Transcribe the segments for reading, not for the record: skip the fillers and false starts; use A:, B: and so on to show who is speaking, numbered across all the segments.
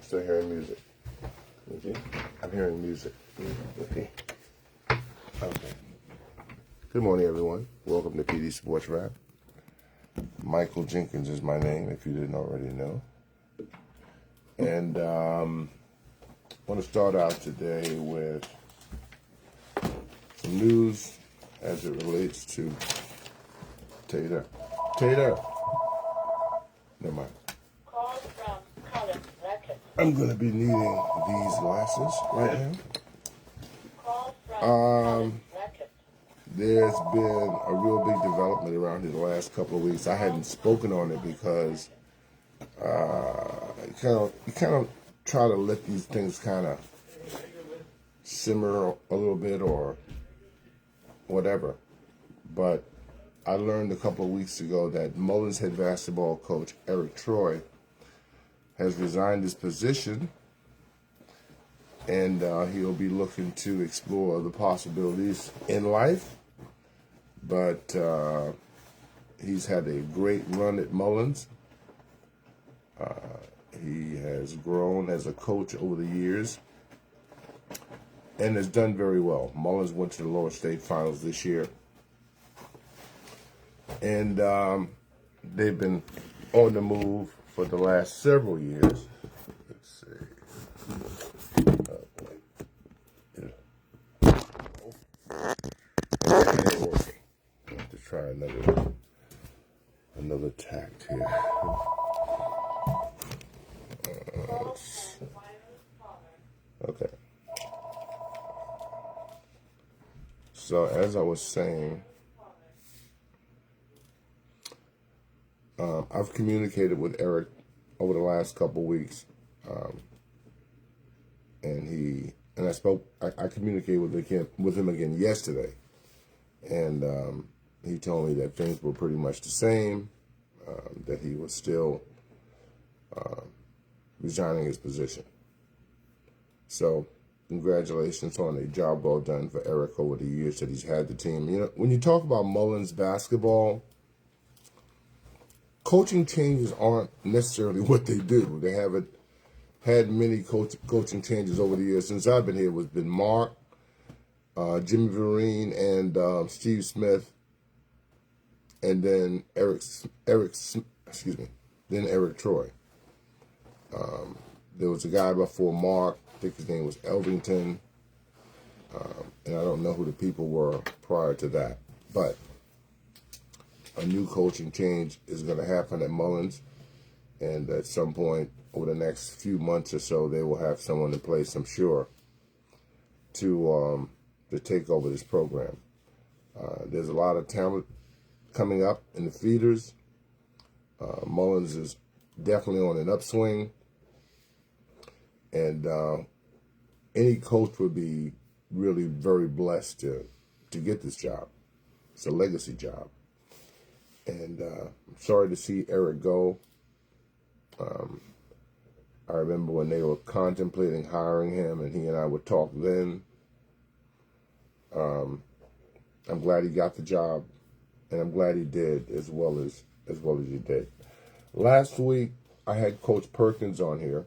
A: still hearing music. Okay. I'm hearing music. Okay. Okay. Good morning, everyone. Welcome to Dee Sportswrap. Michael Jenkins is my name, if you didn't already know. And I want to start out today with some news as it relates to Tater. Never mind. I'm going to be needing these glasses right now. There's been a real big development around here the last couple of weeks. I hadn't spoken on it because you kind of try to let these things kind of simmer a little bit or whatever. But I learned a couple of weeks ago that Mullins head basketball coach Eric Troy has resigned his position, and he'll be looking to explore the possibilities in life. But he's had a great run at Mullins. He has grown as a coach over the years and has done very well. Mullins went to the lower state finals this year. And they've been on the move for the last several years. Let's see. I have to try another tact here. Okay. So as I was saying, I've communicated with Eric over the last couple of weeks, and I communicated with him again yesterday, and he told me that things were pretty much the same, that he was still resigning his position. So congratulations on a job well done for Eric over the years that he's had the team. You know, when you talk about Mullins basketball, coaching changes aren't necessarily what they do. They haven't had many coaching changes over the years. Since I've been here, it's been Mark, Jimmy Vereen, and Steve Smith, and then Eric Troy. There was a guy before Mark, I think his name was Elvington, and I don't know who the people were prior to that. But a new coaching change is going to happen at Mullins, and at some point over the next few months or so, they will have someone in place, I'm sure, to take over this program. There's a lot of talent coming up in the feeders. Mullins is definitely on an upswing, and any coach would be really very blessed to get this job. It's a legacy job. And I'm sorry to see Eric go. I remember when they were contemplating hiring him, and he and I would talk then. I'm glad he got the job, and I'm glad he did as well as he did. Last week, I had Coach Perkins on here,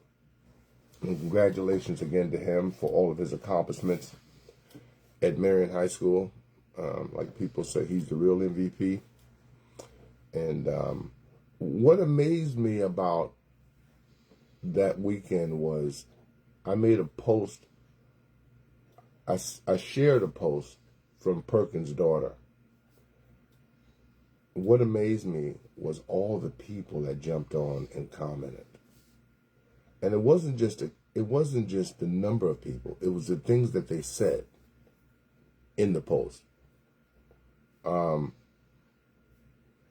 A: and congratulations again to him for all of his accomplishments at Marion High School. Like people say, he's the real MVP. And what amazed me about that weekend was I made a post. I shared a post from Perkins' daughter. What amazed me was all the people that jumped on and commented. And it wasn't just the number of people. It was the things that they said in the post.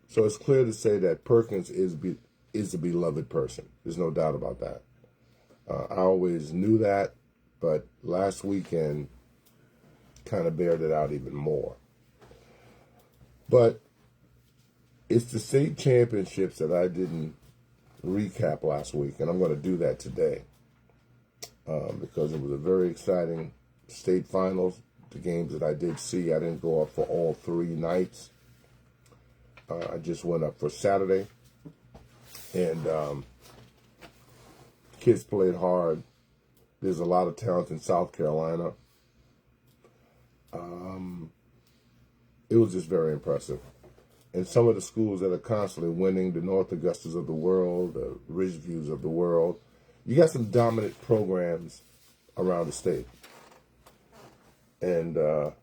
A: So it's clear to say that Perkins is a beloved person. There's no doubt about that. I always knew that, but last weekend kind of bared it out even more. But it's the state championships that I didn't recap last week, and I'm going to do that today because it was a very exciting state finals. The games that I did see, I didn't go up for all 3 nights. I just went up for Saturday, and kids played hard. There's a lot of talent in South Carolina. It was just very impressive. And some of the schools that are constantly winning, the North Augustas of the world, the Ridgeviews of the world, you got some dominant programs around the state. And but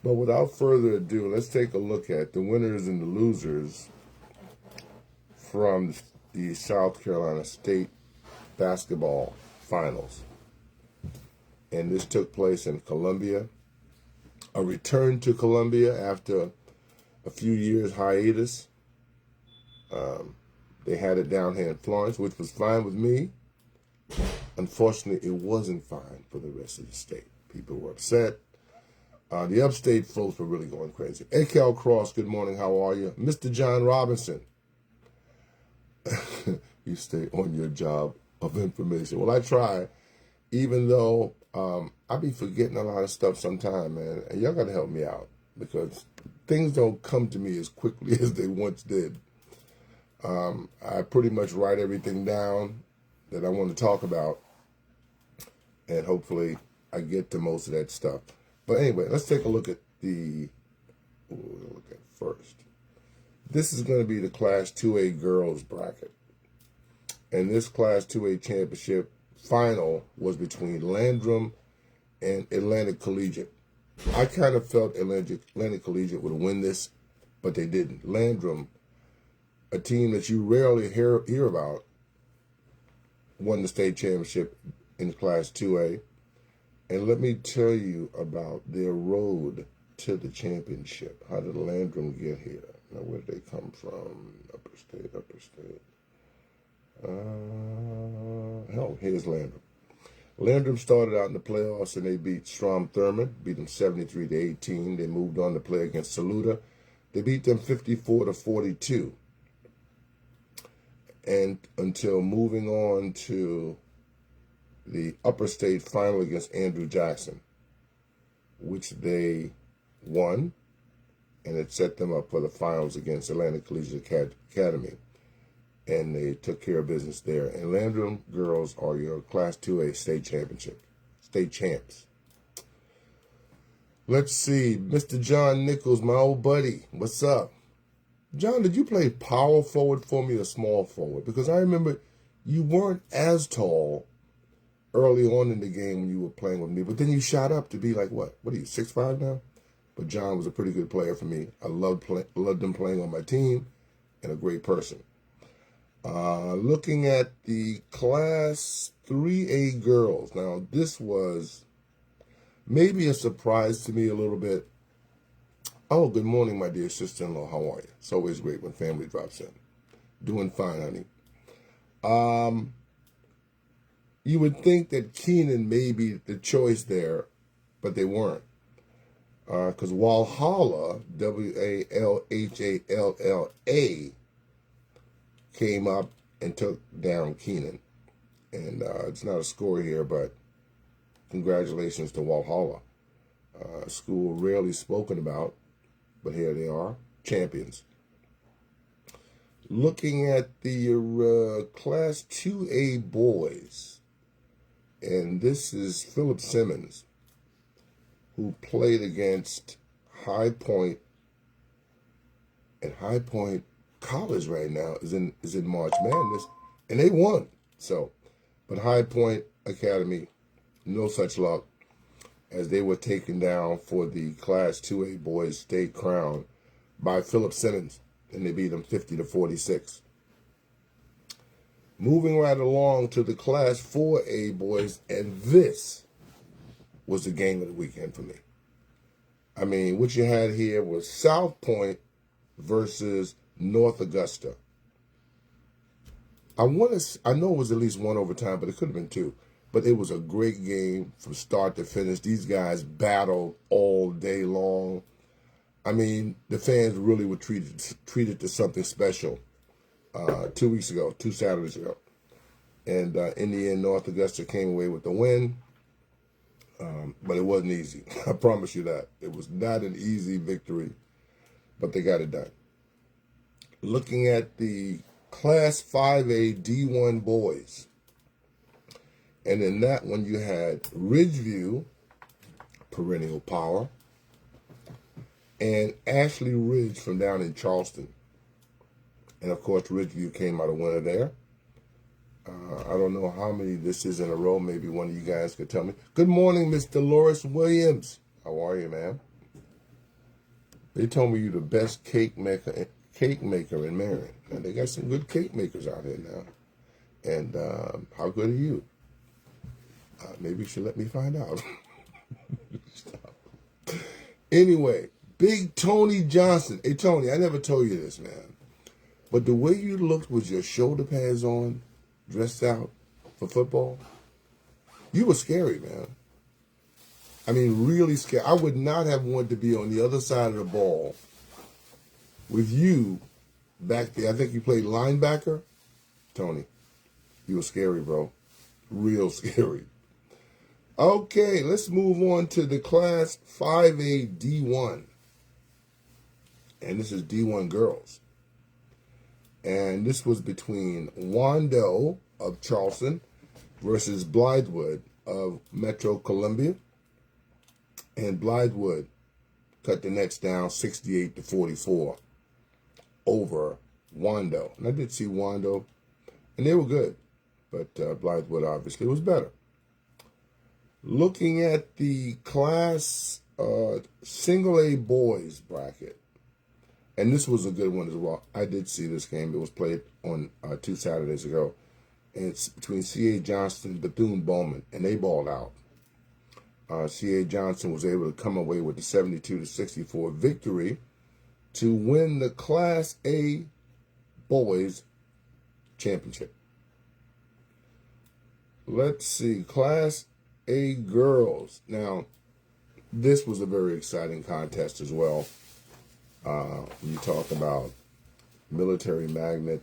A: without further ado, let's take a look at the winners and the losers from the South Carolina State basketball finals. And this took place in Columbia. A return to Columbia after a few years hiatus. They had it down here in Florence, which was fine with me. Unfortunately, it wasn't fine for the rest of the state. People were upset. The upstate folks were really going crazy. Akel Cross, good morning, how are you? Mr. John Robinson. You stay on your job of information. Well, I try, even though I be forgetting a lot of stuff sometime, man. And y'all got to help me out because things don't come to me as quickly as they once did. I pretty much write everything down that I want to talk about, and hopefully I get to most of that stuff. But anyway, let's take a look at first. This is going to be the Class 2A girls bracket. And this Class 2A championship final was between Landrum and Atlantic Collegiate. I kind of felt Atlantic Collegiate would win this, but they didn't. Landrum, a team that you rarely hear about, won the state championship in Class 2A. And let me tell you about their road to the championship. How did Landrum get here? Now, where did they come from? Upper state. Hell, here's Landrum. Landrum started out in the playoffs and they beat Strom Thurmond, beat them 73-18. They moved on to play against Saluda. They beat them 54-42. And until moving on to the upper state final against Andrew Jackson, which they won, and it set them up for the finals against Atlantic Collegiate Academy. And they took care of business there. And Landrum girls are your Class 2A state champs. Let's see, Mr. John Nichols, my old buddy, what's up? John, did you play power forward for me or small forward? Because I remember you weren't as tall early on in the game when you were playing with me, but then you shot up to be like, what are you, 6'5" now? But John was a pretty good player for me. I loved him playing on my team, and a great person. Looking at the Class 3A girls. Now, this was maybe a surprise to me a little bit. Oh, good morning, my dear sister-in-law. How are you? It's always great when family drops in. Doing fine, honey. You would think that Keenan may be the choice there, but they weren't. Because Walhalla, Walhalla, came up and took down Keenan. And it's not a score here, but congratulations to Walhalla. School rarely spoken about, but here they are, champions. Looking at the Class 2A boys, and this is Philip Simmons, who played against High Point, and High Point College right now is in March Madness, and they won. So, but High Point Academy, no such luck, as they were taken down for the Class 2A boys state crown by Philip Simmons, and they beat them 50-46. Moving right along to the Class 4A boys, and this was the game of the weekend for me. I mean, what you had here was South Point versus North Augusta. I know it was at least one overtime, but it could have been two. But it was a great game from start to finish. These guys battled all day long. I mean, the fans really were treated to something special 2 Saturdays ago. And in the end, North Augusta came away with the win. But it wasn't easy. I promise you that. It was not an easy victory, but they got it done. Looking at the Class 5A D1 boys. And in that one, you had Ridgeview, perennial power, and Ashley Ridge from down in Charleston. And of course, Ridgeview came out a winner there. I don't know how many this is in a row. Maybe one of you guys could tell me. Good morning, Miss Dolores Williams. How are you, ma'am? They told me you're the best cake maker in Marion. And they got some good cake makers out here now. And how good are you? Maybe you should let me find out. Anyway, Big Tony Johnson. Hey, Tony, I never told you this, man. But the way you looked with your shoulder pads on, dressed out for football, you were scary, man. I mean, really scary. I would not have wanted to be on the other side of the ball with you back there. I think you played linebacker. Tony, you were scary, bro. Real scary. Okay, let's move on to the Class 5A D1. And this is D1 girls. And this was between Wando of Charleston versus Blythewood of Metro Columbia. And Blythewood cut the nets down 68-44 over Wando. And I did see Wando, and they were good. But Blythewood obviously was better. Looking at the Class Single A boys bracket, and this was a good one as well. I did see this game. It was played on 2 Saturdays ago. And it's between C.A. Johnston and Bethune-Bowman, and they balled out. C.A. Johnson was able to come away with the 72-64 victory to win the Class A boys championship. Let's see, Class A girls. Now, this was a very exciting contest as well. You talk about Military Magnet,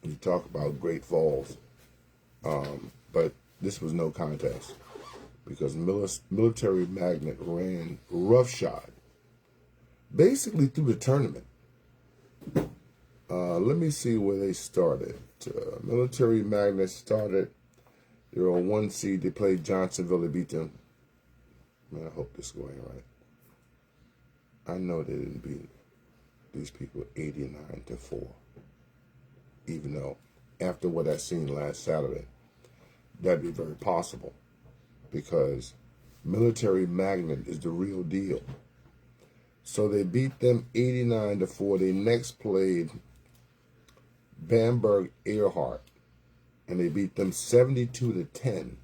A: you talk about Great Falls, but this was no contest because Military Magnet ran roughshod basically through the tournament. Let me see where they started. Military Magnet started. They were on 1 seed. They played Johnsonville. They beat them. Man, I hope this is going right. I know they didn't beat these people 89-4. Even though, after what I seen last Saturday, that'd be very possible. Because Military Magnet is the real deal. So they beat them 89-4. They next played Bamberg Earhart. And they beat them 72-10.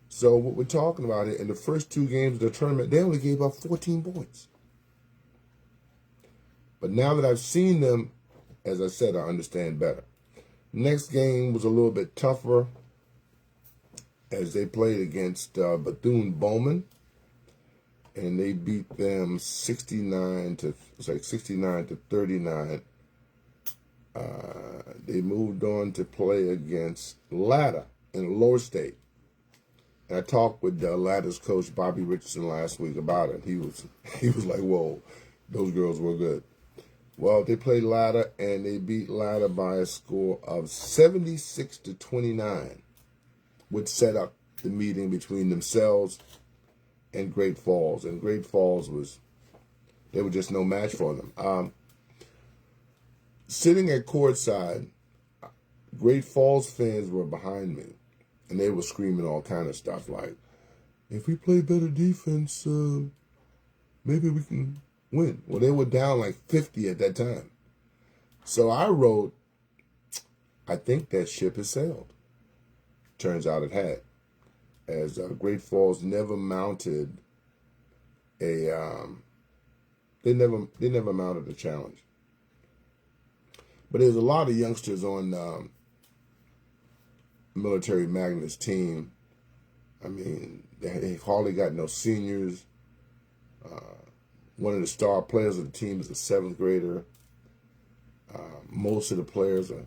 A: So what we're talking about here, in the first 2 games of the tournament, they only gave up 14 points. But now that I've seen them, as I said, I understand better. Next game was a little bit tougher as they played against Bethune-Bowman. And they beat them 69-39. They moved on to play against Latta in Lower State. And I talked with Latta's coach, Bobby Richardson, last week about it. He was like, whoa, those girls were good. Well, they played Latta, and they beat Latta by a score of 76-29, which set up the meeting between themselves and Great Falls. And Great Falls they were just no match for them. Sitting at courtside, Great Falls fans were behind me, and they were screaming all kind of stuff like, if we play better defense, maybe we can win. Well, they were down like 50 at that time. So I wrote, I think that ship has sailed. Turns out it had. As Great Falls never mounted they never mounted a challenge. But there's a lot of youngsters on Military Magnet's team. I mean, they hardly got no seniors. One of the star players of the team is a 7th grader. Most of the players are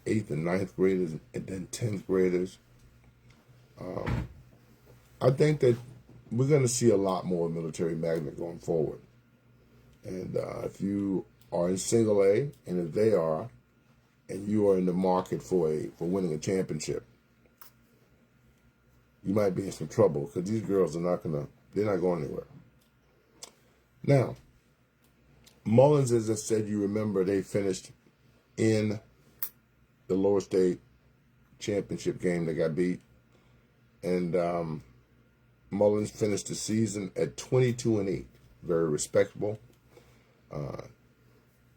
A: 8th and 9th graders and then 10th graders. I think that we're going to see a lot more Military Magnet going forward. And if you are in single A, and if they are, and you are in the market for winning a championship, you might be in some trouble because these girls they're not going anywhere. Now, Mullins, as I said, you remember they finished in the lower state championship game. They got beat, and Mullins finished the season at 22-8, very respectable.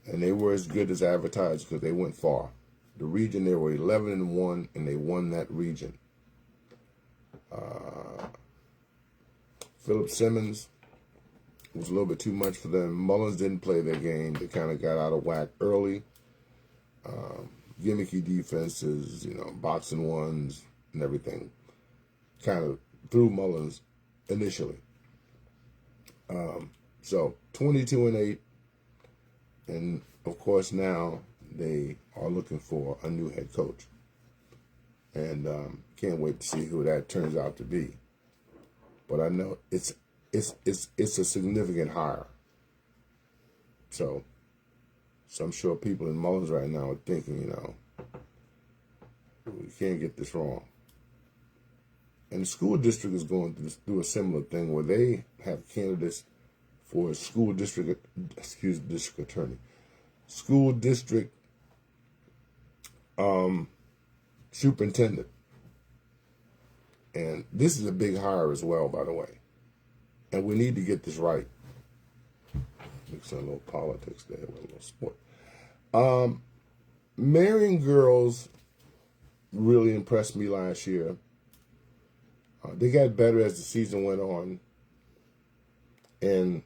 A: And they were as good as advertised because they went far. The region, they were 11-1, and they won that region. Philip Simmons was a little bit too much for them. Mullins didn't play their game. They kind of got out of whack early. Gimmicky defenses, boxing ones and everything, kind of threw Mullins initially. So 22-8. And, of course, now they are looking for a new head coach. And can't wait to see who that turns out to be. But I know it's a significant hire. So I'm sure people in Mullins right now are thinking, we can't get this wrong. And the school district is going through a similar thing where they have candidates for school district attorney, school district superintendent. And this is a big hire as well, by the way. And we need to get this right. Mixing a little politics there with a little sport. Marion girls really impressed me last year. They got better as the season went on. And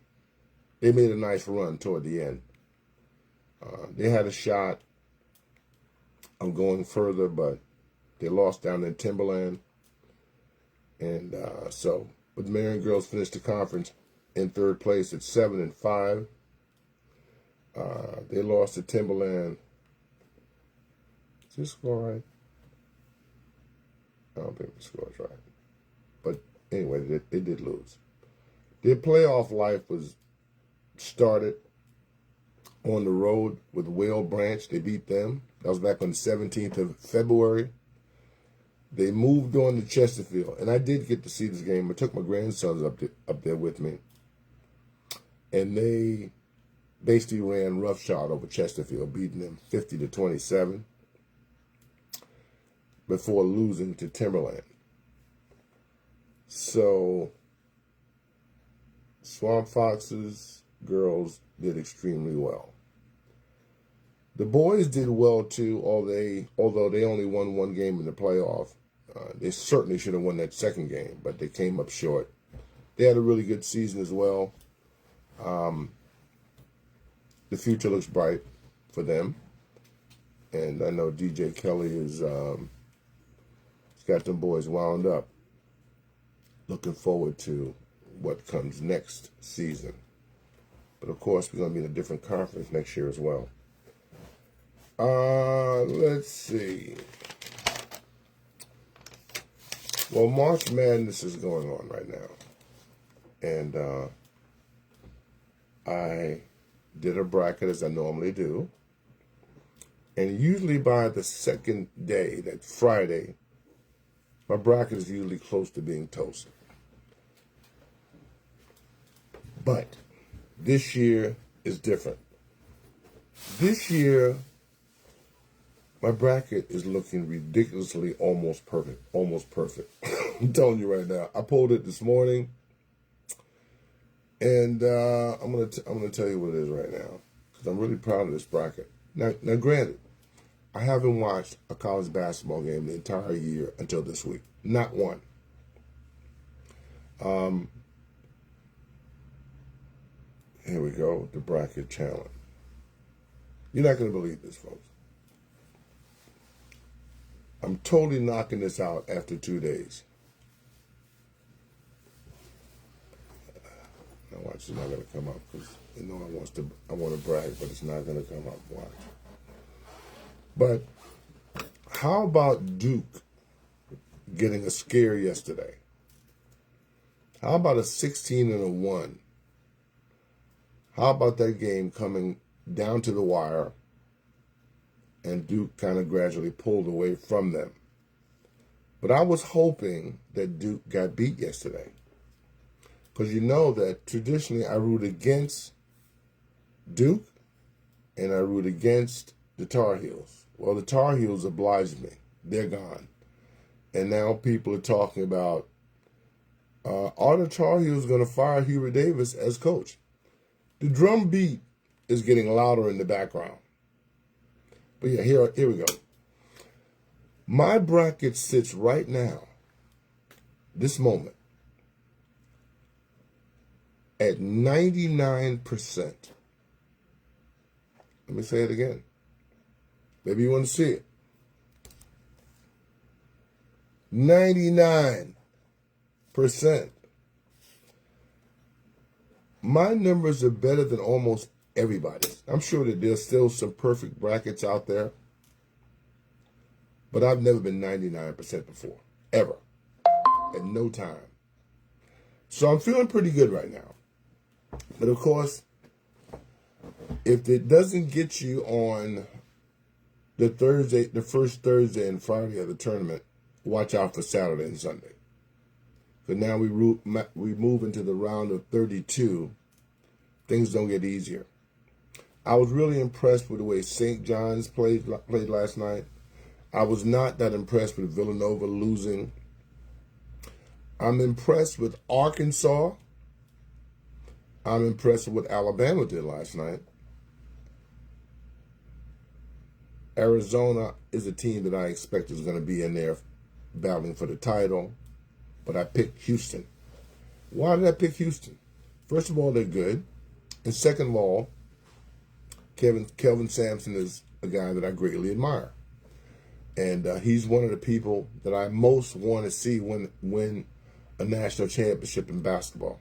A: they made a nice run toward the end. They had a shot of going further, but they lost down in Timberland. And but the Marion girls finished the conference in third place at 7-5. They lost to Timberland. Is this score right? I don't think the score is right. But anyway, they did lose. Their playoff life was started on the road with Whale Branch. They beat them. That was back on the 17th of February. They moved on to Chesterfield. And I did get to see this game. I took my grandsons up there with me. And they basically ran roughshod over Chesterfield, beating them 50-27 before losing to Timberland. So Swamp Foxes girls did extremely well. The boys did well too, although they only won one game in the playoff. They certainly should have won that second game, but they came up short. They had a really good season as well. The future looks bright for them. And I know DJ Kelly he's got them boys wound up. Looking forward to what comes next season. But of course, we're going to be in a different conference next year as well. Let's see. Well, March Madness is going on right now. And I did a bracket as I normally do. And usually by the second day, that Friday, my bracket is usually close to being toasted. But this year is different. This year, my bracket is looking ridiculously almost perfect. Almost perfect. I'm telling you right now. I pulled it this morning. And I'm gonna tell you what it is right now. Because I'm really proud of this bracket. Now, granted, I haven't watched a college basketball game the entire year until this week. Not one. Here we go, the bracket challenge. You're not going to believe this, folks. I'm totally knocking this out after 2 days. Now watch, it's not going to come up because I want to brag, but it's not going to come up. Watch. But how about Duke getting a scare yesterday? How about a 16-1? How about that game coming down to the wire, and Duke kind of gradually pulled away from them. But I was hoping that Duke got beat yesterday, because you know that traditionally I root against Duke and I root against the Tar Heels. Well, the Tar Heels obliged me. They're gone. And now people are talking about, are the Tar Heels going to fire Hubert Davis as coach? The drum beat is getting louder in the background. But yeah, here we go. My bracket sits right now, this moment, at 99%. Let me say it again. Maybe you want to see it. 99%. My numbers are better than almost everybody's. I'm sure that there's still some perfect brackets out there, but I've never been 99% before, ever, at no time. So I'm feeling pretty good right now. But of course, if it doesn't get you on the first Thursday and Friday of the tournament, watch out for Saturday and Sunday. Because now we move into the round of 32. Things don't get easier. I was really impressed with the way St. John's played last night. I was not that impressed with Villanova losing. I'm impressed with Arkansas. I'm impressed with what Alabama did last night. Arizona is a team that I expect is going to be in there battling for the title, but I picked Houston. Why did I pick Houston? First of all, they're good. And second of all, Kelvin Sampson is a guy that I greatly admire. And he's one of the people that I most want to see win a national championship in basketball.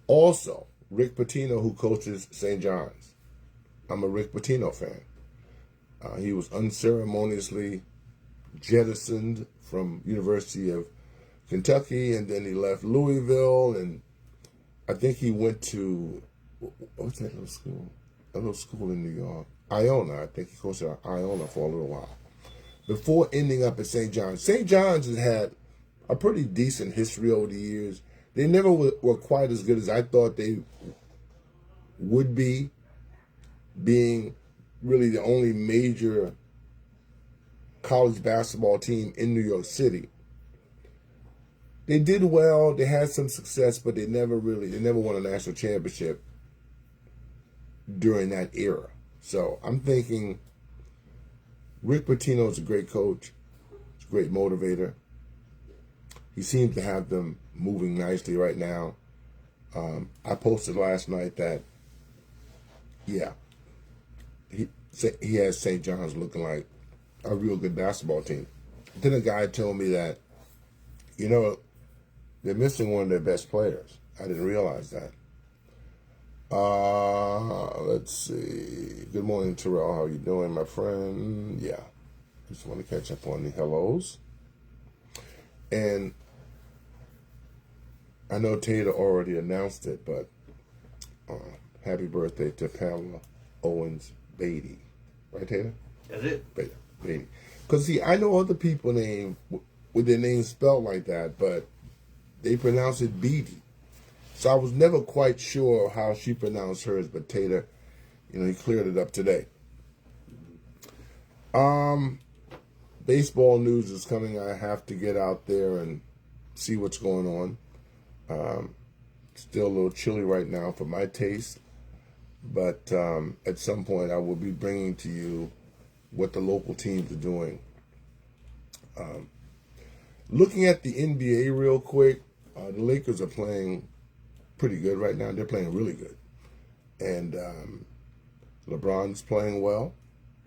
A: Also, Rick Pitino, who coaches St. John's. I'm a Rick Pitino fan. He was unceremoniously jettisoned from University of Kentucky, and then he left Louisville, and I think he went to, what's that little school? A little school in New York. Iona. I think he coached at Iona for a little while, before ending up at St. John's. St. John's has had a pretty decent history over the years. They never were quite as good as I thought they would be, being really the only major college basketball team in New York City. They did well, they had some success, but they never won a national championship during that era. So I'm thinking Rick Pitino is a great coach. He's a great motivator. He seems to have them moving nicely right now. I posted last night that, yeah, he has St. John's looking like a real good basketball team. Then a guy told me that, you know, they're missing one of their best players. I didn't realize that. Let's see. Good morning, Terrell. How you doing, my friend? Yeah. Just want to catch up on the hellos. And I know Tater already announced it, but happy birthday to Pamela Owens Beatty. Right, Tater?
B: That's it.
A: Beatty. Because, see, I know other people with their names spelled like that, but they pronounce it Beatty. So I was never quite sure how she pronounced hers, but Tater, he cleared it up today. Baseball news is coming. I have to get out there and see what's going on. Still a little chilly right now for my taste, but at some point I will be bringing to you what the local teams are doing. Looking at the NBA real quick, the Lakers are playing pretty good right now. They're playing really good. And LeBron's playing well.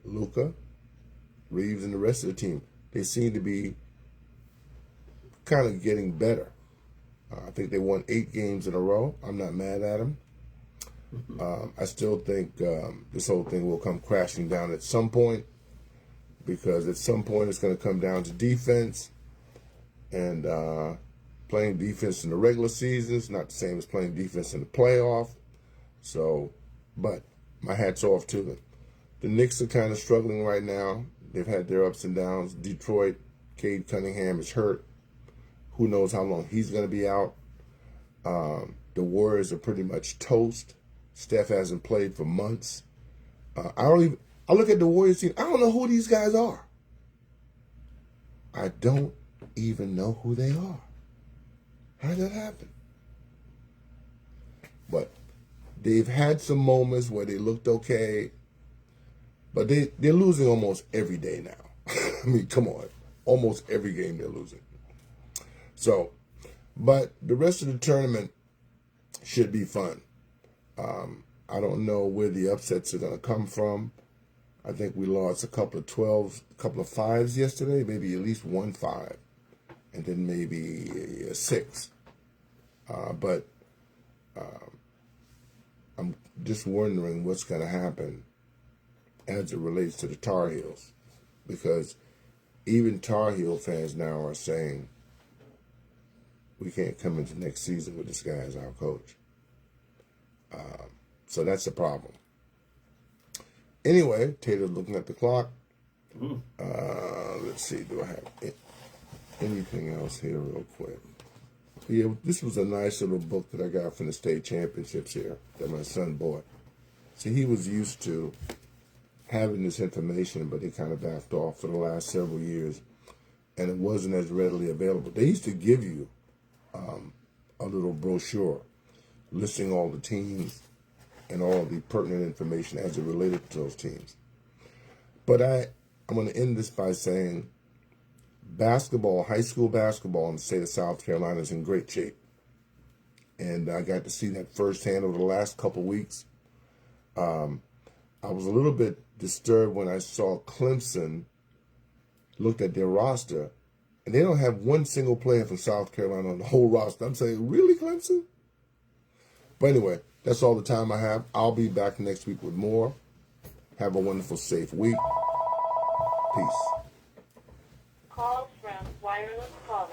A: Luka, Reeves, and the rest of the team, they seem to be kind of getting better. I think they won 8 games in a row. I'm not mad at them. I still think this whole thing will come crashing down at some point, because at some point it's going to come down to defense. And playing defense in the regular season is not the same as playing defense in the playoff. So, but my hat's off to them. The Knicks are kind of struggling right now. They've had their ups and downs. Detroit, Cade Cunningham is hurt. Who knows how long he's going to be out. The Warriors are pretty much toast. Steph hasn't played for months. I look at the Warriors team. I don't know who these guys are. I don't even know who they are. How did that happen? But they've had some moments where they looked okay. But they're losing almost every day now. I mean, come on. Almost every game they're losing. So, but the rest of the tournament should be fun. I don't know where the upsets are going to come from. I think we lost a couple of 12s, a couple of 5s yesterday, maybe at least 1 5, and then maybe a 6. But I'm just wondering what's going to happen as it relates to the Tar Heels, because even Tar Heel fans now are saying we can't come into next season with this guy as our coach. So that's a problem. Anyway, Taylor's looking at the clock. Let's see, do I have anything else here real quick? Yeah, this was a nice little book that I got from the state championships here that my son bought. See, he was used to having this information, but he kind of backed off for the last several years, and it wasn't as readily available. They used to give you a little brochure listing all the teams and all the pertinent information as it related to those teams. But I'm going to end this by saying basketball, high school basketball in the state of South Carolina is in great shape. And I got to see that firsthand over the last couple weeks. I was a little bit disturbed when I saw Clemson looked at their roster, and they don't have one single player from South Carolina on the whole roster. I'm saying, really, Clemson? But anyway, that's all the time I have. I'll be back next week with more. Have a wonderful, safe week. Peace.
B: Calls from wireless caller.